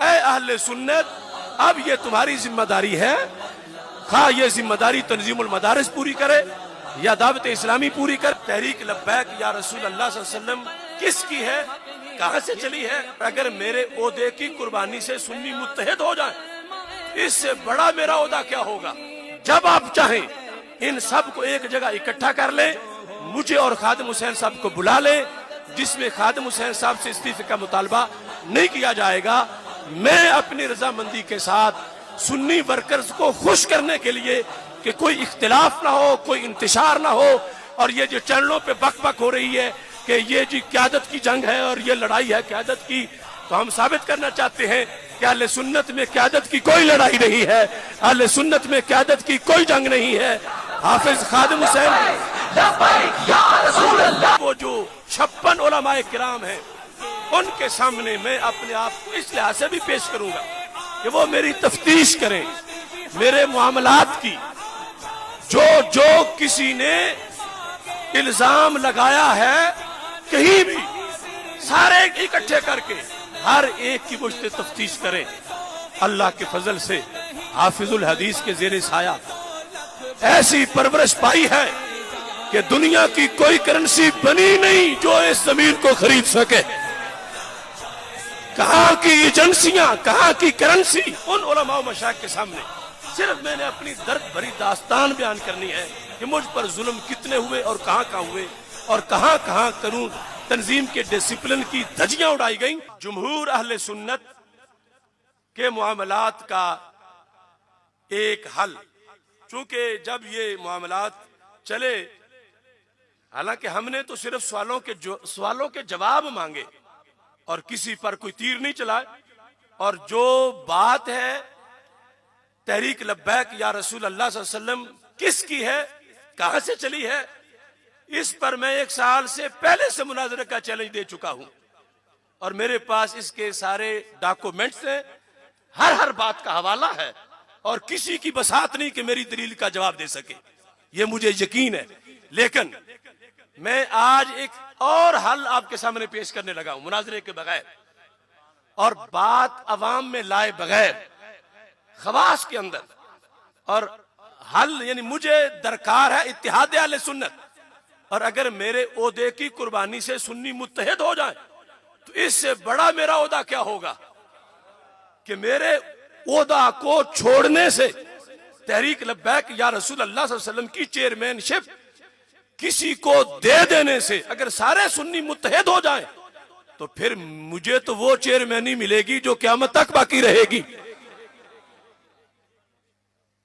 ऐ अहले सुन्नत, अब ये तुम्हारी जिम्मेदारी है, खा ये जिम्मेदारी तंजीमुल मदारिस पूरी करे या दावत इस्लामी पूरी करे। तहरीक लब्बैक या रसूल अल्लाह सल्लल्लाहु अलैहि वसल्लम किसकी है, कहां से चली है? अगर मेरे ओहदे की कुर्बानी से सुन्नी मुत्तहिद हो जाए, इससे बड़ा मेरा ओहदा क्या होगा? जब आप चाहें इन सब को एक जगह इकट्ठा कर ले, मुझे और खादिम हुसैन साहब को बुला ले, जिसमें खादिम हुसैन साहब से इस्तीफे का मुतालबा नहीं किया जाएगा। मैं अपनी रजामंदी के साथ सुन्नी वर्कर्स को खुश करने के लिए कि कोई इख्तिलाफ ना हो, कोई इंतशार ना हो, और ये जो चैनलों पे बक बक हो रही है कि ये जी क़यादत की जंग है और ये लड़ाई है क़यादत की, तो हम साबित करना चाहते हैं कि अहले सुन्नत में क़यादत की कोई लड़ाई नहीं है, अहले सुन्नत में क़यादत की कोई जंग नहीं है। हाफिज खादिम हुसैन वो जो 56 उलमाए किराम हैं, उनके सामने मैं अपने आप को इस लिहाज से भी पेश करूंगा कि वो मेरी तफ्तीश करें मेरे मामलात की। जो किसी ने इल्जाम लगाया है कहीं भी, सारे इकट्ठे करके हर एक की मुझसे तफ्तीश करें। अल्लाह के फजल से हाफिजुल हदीस के ज़ेरे साया ऐसी परवरिश पाई है कि दुनिया की कोई करेंसी बनी नहीं जो इस जमीन को खरीद सके। कहां की एजेंसियां, कहां की करेंसी? उन उलमा मशाइख के सामने सिर्फ मैंने अपनी दर्द भरी दास्तान बयान करनी है कि मुझ पर जुल्म कितने हुए और कहां हुए और कहां करूं तंजीम के डिसिप्लिन की धज्जियां उड़ाई गई। जमहूर अहले सुन्नत के मामलात का एक हल, चूंकि जब ये मामलात चले, हालांकि हमने तो सिर्फ सवालों के जवाब मांगे और किसी पर कोई तीर नहीं चलाए, और जो बात है तहरीक लब्बैक या रसूल अल्लाह सल्लल्लाहु अलैहि वसल्लम किसकी है, कहां से चली है, इस पर मैं 1 साल से पहले से मुनाजरे का चैलेंज दे चुका हूं और मेरे पास इसके सारे डॉक्यूमेंट्स हैं, हर बात का हवाला है, और किसी की बसात नहीं कि मेरी दलील का जवाब दे सके, ये मुझे यकीन है। लेकिन मैं आज एक और हल आपके सामने पेश करने लगा हूं मुनाजरे के बगैर और बात अवाम में लाए बगैर, खवास के अंदर। और हल यानी मुझे दरकार है इत्तिहाद अहले सुन्नत, और अगर मेरे ओहदे की कुर्बानी से सुन्नी मुत्तहिद हो जाए, तो इससे बड़ा मेरा ओहदा क्या होगा कि मेरे ओहदा को छोड़ने से, तहरीक लब्बैक या रसूल अल्लाह सल्लल्लाहु अलैहि वसल्लम की चेयरमैनशिप किसी को दे देने से अगर सारे सुन्नी मुत्तहिद हो जाएं, तो फिर मुझे तो वो चेयरमैनी मिलेगी जो क़यामत तक बाकी रहेगी।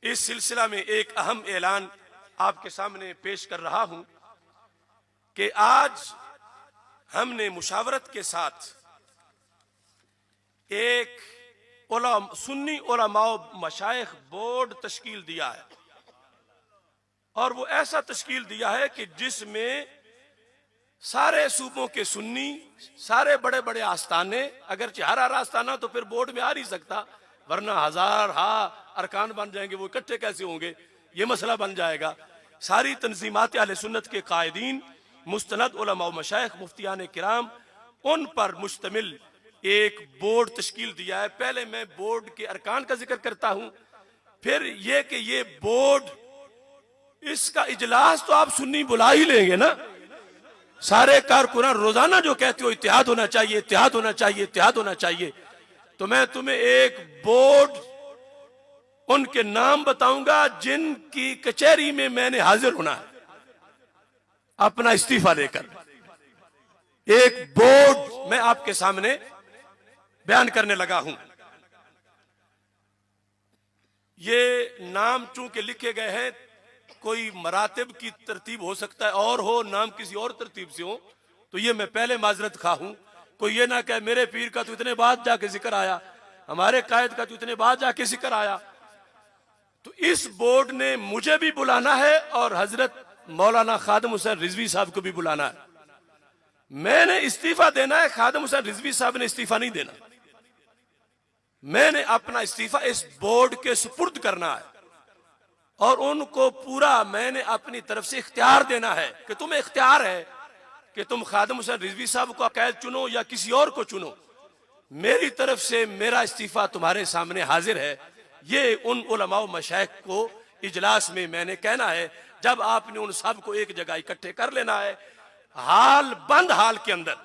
इस सिलसिला में एक अहम ऐलान आपके सामने पेश कर रहा हूं कि आज हमने मुशावरत के साथ एक सुन्नी उलमा मशाइख बोर्ड तश्कील दिया है, और वो ऐसा तश्कील दिया है कि जिसमें सारे सूबों के सुन्नी, सारे बड़े बड़े आस्थाने, अगर हर आस्थाना तो फिर बोर्ड में आ नहीं सकता, वरना 1000 अरकान बन जाएंगे, वो इकट्ठे कैसे होंगे, ये मसला बन जाएगा। सारी तंजीमात अहले सुन्नत के कायदीन, मुस्तनद उलमा मशाइख, मुफ्तियान किराम, उन पर मुश्तमिल एक बोर्ड तश्कील दिया है। पहले मैं बोर्ड के अरकान का जिक्र करता हूं, फिर यह कि ये बोर्ड, इसका इजलास तो आप सुन्नी बुला ही लेंगे ना, सारे कारकुनान रोजाना जो कहते हो इत्तेहाद होना चाहिए, इत्तेहाद होना चाहिए, इत्तेहाद होना चाहिए, तो मैं तुम्हें एक बोर्ड उनके नाम बताऊंगा जिनकी कचहरी में मैंने हाजिर होना है अपना इस्तीफा लेकर। एक बोर्ड मैं आपके सामने बयान करने लगा हूं। ये नाम चूंकि लिखे गए हैं, कोई मरातब की तरतीब हो सकता है और हो, नाम किसी और तरतीब से हो, तो ये मैं पहले माजरत खा हूं। कोई ये ना कहे मेरे पीर का तो इतने बाद जाके जिक्र आया, हमारे कायद का तो इतने बाद जाके जिक्र आया। तो इस बोर्ड ने मुझे भी बुलाना है और हजरत मौलाना खादिम हुसैन रिजवी साहब को भी बुलाना है। मैंने इस्तीफा देना है, खादिम हुसैन रिजवी साहब ने इस्तीफा नहीं देना। मैंने अपना इस्तीफा इस बोर्ड के सुपुर्द करना है और उनको पूरा मैंने अपनी तरफ से इख्तियार देना है कि तुम्हें इख्तियार है कि तुम खादिम हुसैन रिजवी साहब को कैद चुनो या किसी और को चुनो, मेरी तरफ से मेरा इस्तीफा तुम्हारे सामने हाजिर है। ये उन उलमा मशाइख को इजलास में मैंने कहना है, जब आपने उन सब को एक जगह इकट्ठे कर लेना है, हाल बंद हाल के अंदर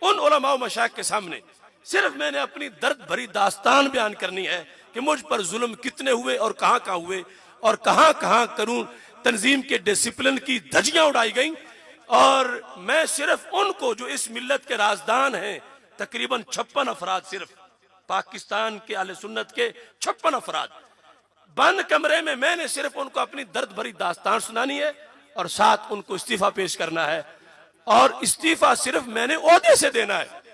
उन उलमा मशाइख के सामने सिर्फ मैंने अपनी दर्द भरी दास्तान बयान करनी है कि मुझ पर जुल्म कितने हुए और कहां हुए और कहां कानून तंजीम के डिसिप्लिन की धज्जियां उड़ाई गई। और मैं सिर्फ उनको जो इस मिल्लत के राजदान हैं, तकरीबन 56 अफराद, सिर्फ पाकिस्तान के अहले सुन्नत के 56 अफराद, बंद कमरे में मैंने सिर्फ उनको अपनी दर्द भरी दास्तान सुनानी है और साथ उनको इस्तीफा पेश करना है। और इस्तीफा सिर्फ मैंने ओहदे से देना है।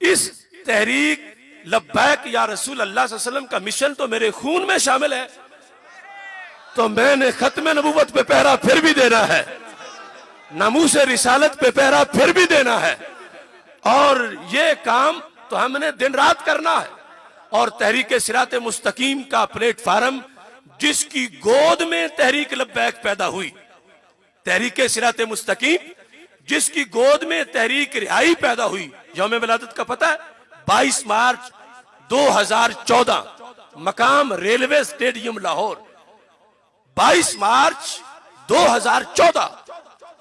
इस तहरीक लब्बैक या रसूल अल्लाह सल्लल्लाहु अलैहि वसल्लम का मिशन तो मेरे खून में शामिल है, तो मैंने खत्म नबूवत पे पहरा फिर भी देना है, नामूस रिसालत पे पहरा फिर भी देना है। और ये काम तो हमने दिन रात करना है। और तहरीक सिरात मुस्तकीम का प्लेटफार्म, जिसकी गोद में तहरीक लब्बैक पैदा हुई, तहरीक सिरात मुस्तकीम जिसकी गोद में तहरीक रिहाई पैदा हुई, यौम विलादत का पता है 22 मार्च 2014, मकाम रेलवे स्टेडियम लाहौर। 22 मार्च 2014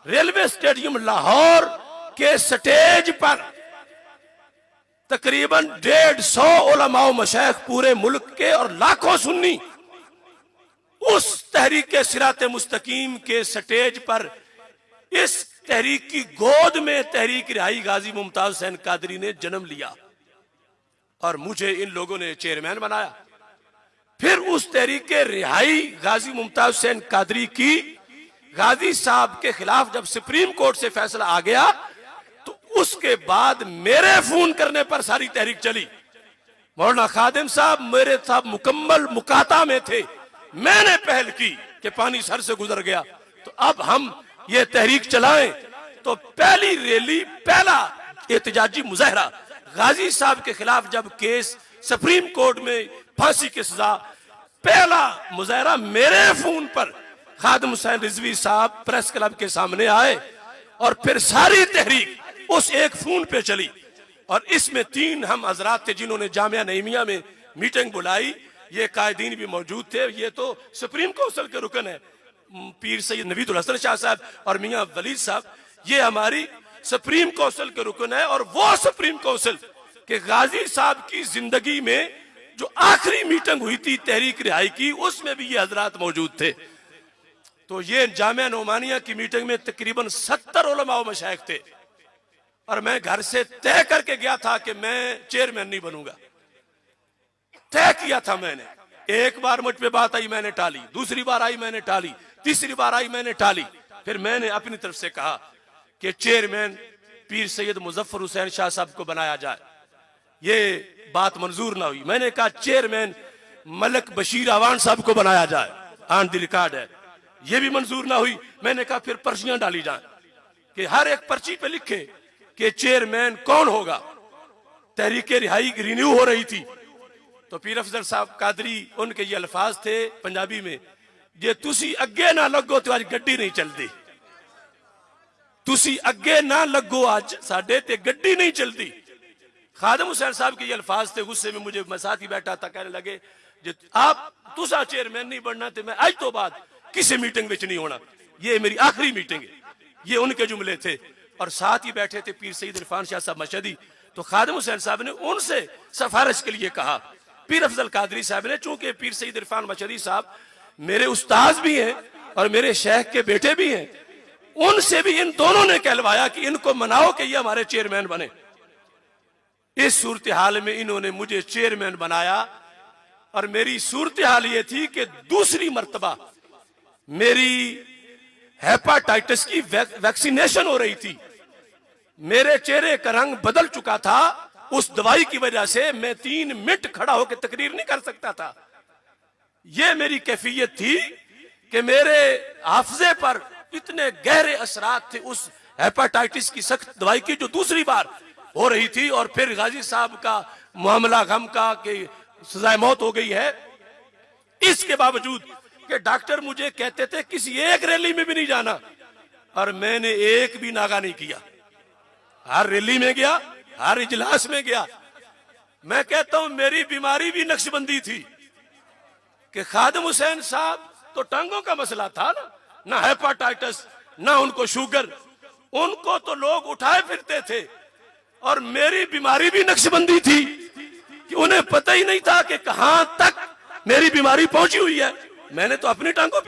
रेलवे स्टेडियम लाहौर के स्टेज पर तकरीबन 150 उलमा मशाइख पूरे मुल्क के और लाखों सुन्नी उस तहरीक सिरात मुस्तकीम के स्टेज पर इस तहरीक की गोद में तहरीक रिहाई गाजी मुमताज हुसैन कादरी ने जन्म लिया और मुझे इन लोगों ने चेयरमैन बनाया। फिर उस तहरीक रिहाई गाजी मुमताज हुसैन कादरी की गाजी साहब के खिलाफ जब सुप्रीम कोर्ट से फैसला आ गया, तो उसके बाद मेरे फोन करने पर सारी तहरीक चली। मौलाना खादिम साहब मेरे साहब मुकम्मल मुकाता में थे, मैंने पहल की कि पानी सर से गुजर गया, तो अब हम ये तहरीक चलाएं। तो पहली रैली, पहला एहतजाजी मुजाहरा गाजी साहब के खिलाफ जब केस सुप्रीम कोर्ट में फांसी की सजा, पहला मुजाहरा मेरे फोन पर खादिम हुसैन रिजवी साहब प्रेस क्लब के सामने आए और फिर सारी तहरीक उस एक फोन पे चली। और इसमें 3 हम हजरात थे जिन्होंने जामिया नईमिया में मीटिंग बुलाई, ये कायदीन भी मौजूद थे। ये तो सुप्रीम काउंसिल के रुकन है, पीर सैयद नवीदुल हसन शाह साहब और मियां वलीद साहब, ये हमारी सुप्रीम काउंसिल के रुकन है। और वो सुप्रीम काउंसिल के गाजी साहब की जिंदगी में जो आखिरी मीटिंग हुई थी तहरीक रिहाई की, उसमें भी ये हजरात मौजूद थे। तो ये जामिया नोमानिया की मीटिंग में तकरीबन 70 उलमा व मशाइख थे और मैं घर से तय करके गया था कि मैं चेयरमैन नहीं बनूंगा। तय किया था मैंने। एक बार मुझ पे बात आई, मैंने टाली, दूसरी बार आई मैंने टाली, तीसरी बार आई मैंने टाली। फिर मैंने अपनी तरफ से कहा कि चेयरमैन पीर सैयद मुजफ्फर हुसैन शाह साहब को बनाया जाए। ये बात मंजूर ना हुई। मैंने कहा चेयरमैन मलक बशीर अवान साहब को बनाया जाए, ऑन द रिकॉर्ड है। ये भी मंजूर ना हुई। मैंने कहा फिर पर्चियां डाली जाए कि हर एक पर्ची पे लिखे कि चेयरमैन कौन होगा। तहरीक रिहाई रिन्यू हो रही थी, तो पीर अफजल साहब कादरी, उनके ये अल्फाज थे पंजाबी में, जे तुसी अगे ना लगो तो आज गड्डी नहीं चलती, तुसी अगे ना लगो आज साडे ते गड्डी नहीं चलती। खादिम हुसैन साहब के ये अल्फाज थे। गुस्से में मुझे, मैं साथ ही बैठा था, कहने लगे जे आप तुसा चेयरमैन नहीं बनना तो मैं आज तो बाद किसी मीटिंग में नहीं होना, ये मेरी आखिरी मीटिंग है। ये उनके जुमले थे। और साथ ही बैठे थे पीर सईद इरफान शाह साहब मशहदी। तो खादिम हुसैन साहब ने उनसे सिफारिश के लिए कहा। पीर अफजल कादरी साहब ने, चूंकि पीर सईद इरफान मशहदी साहब मेरे उस्ताद भी हैं और मेरे शेख के बेटे भी हैं, उनसे भी इन दोनों ने कहलवाया कि इनको मनाओ कि ये हमारे चेयरमैन बने। इस सूरत हाल में इन्होंने मुझे चेयरमैन बनाया। और मेरी सूरत हाल ये थी कि दूसरी मर्तबा मेरी हेपाटाइटिस की वैक्सीनेशन हो रही थी। मेरे चेहरे का रंग बदल चुका था। उस दवाई की वजह से मैं 3 मिनट खड़ा होकर तकरीर नहीं कर सकता था। यह मेरी कैफियत थी कि मेरे हाफजे पर इतने गहरे असरात थे उस हेपाटाइटिस की सख्त दवाई की, जो दूसरी बार हो रही थी। और फिर गाजी साहब का मामला गम का कि सजाए मौत हो गई है। इसके बावजूद कि डॉक्टर मुझे कहते थे किसी एक रैली में भी नहीं जाना, और मैंने एक भी नागा नहीं किया। हर रैली में गया, हर इजलास में गया। मैं कहता हूं मेरी बीमारी भी नक्शबंदी थी कि खादिम हुसैन साहब तो टांगों का मसला था ना हेपाटाइटिस ना उनको शुगर, उनको तो लोग उठाए फिरते थे। और मेरी बीमारी भी नक्शबंदी थी कि उन्हें पता ही नहीं था कि कहां तक मेरी बीमारी पहुंची हुई है। मैंने तो अपनी टांगों